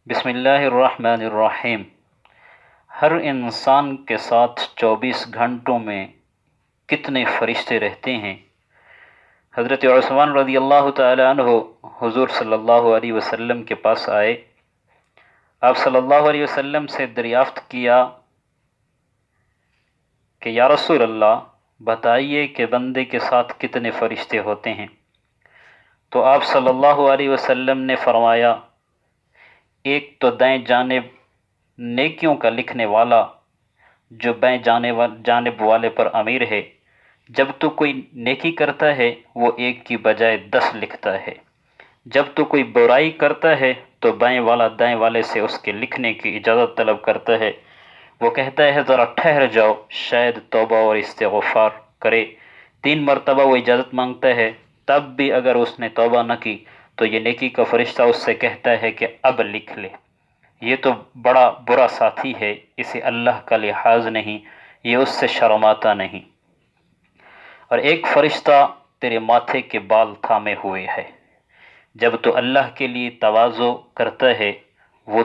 بسم اللہ الرحمن الرحیم۔ ہر انسان کے ساتھ 24 گھنٹوں میں کتنے فرشتے رہتے ہیں؟ حضرت عثمان رضی اللہ تعالی عنہ حضور صلی اللہ علیہ وسلم کے پاس آئے۔ آپ صلی اللہ علیہ وسلم سے دریافت کیا کہ یا رسول اللہ بتائیے کہ بندے کے ساتھ کتنے فرشتے ہوتے ہیں؟ تو آپ صلی اللہ علیہ وسلم نے فرمایا، ایک تو دائیں جانب نیکیوں کا لکھنے والا جو بائیں جانب والے پر امیر ہے، جب تو کوئی نیکی کرتا ہے وہ ایک کی بجائے 10 لکھتا ہے، جب تو کوئی برائی کرتا ہے تو بائیں والا دائیں والے سے اس کے لکھنے کی اجازت طلب کرتا ہے، وہ کہتا ہے ذرا ٹھہر جاؤ، شاید توبہ اور استغفار کرے۔ 3 مرتبہ وہ اجازت مانگتا ہے، تب بھی اگر اس نے توبہ نہ کی تو یہ نیکی کا فرشتہ اس سے کہتا ہے کہ اب لکھ لے۔ یہ تو بڑا برا ساتھی ہے، اسے اللہ کا لحاظ نہیں، یہ اس سے شرماتا نہیں۔ اور ایک فرشتہ تیرے ماتھے کے بال تھامے ہوئے ہے، جب تو اللہ کے لیے تواضع کرتا ہے وہ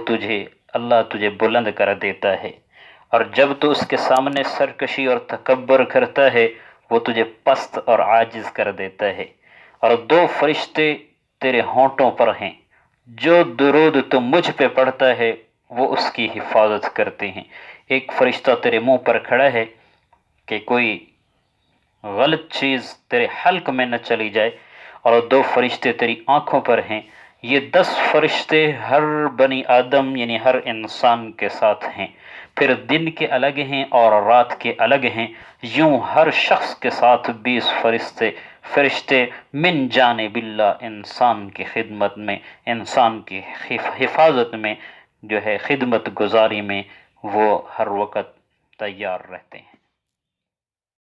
اللہ تجھے بلند کر دیتا ہے، اور جب تو اس کے سامنے سرکشی اور تکبر کرتا ہے وہ تجھے پست اور عاجز کر دیتا ہے۔ اور 2 فرشتے تیرے ہونٹوں پر ہیں، جو درود تو مجھ پہ پڑھتا ہے وہ اس کی حفاظت کرتے ہیں۔ ایک فرشتہ تیرے منہ پر کھڑا ہے کہ کوئی غلط چیز تیرے حلق میں نہ چلی جائے، اور 2 فرشتے تیری آنکھوں پر ہیں۔ یہ 10 فرشتے ہر بنی آدم یعنی ہر انسان کے ساتھ ہیں، پھر دن کے الگ ہیں اور رات کے الگ ہیں، یوں ہر شخص کے ساتھ 20 فرشتے من جانب اللہ انسان کی خدمت میں، انسان کی حفاظت میں، خدمت گزاری میں وہ ہر وقت تیار رہتے ہیں۔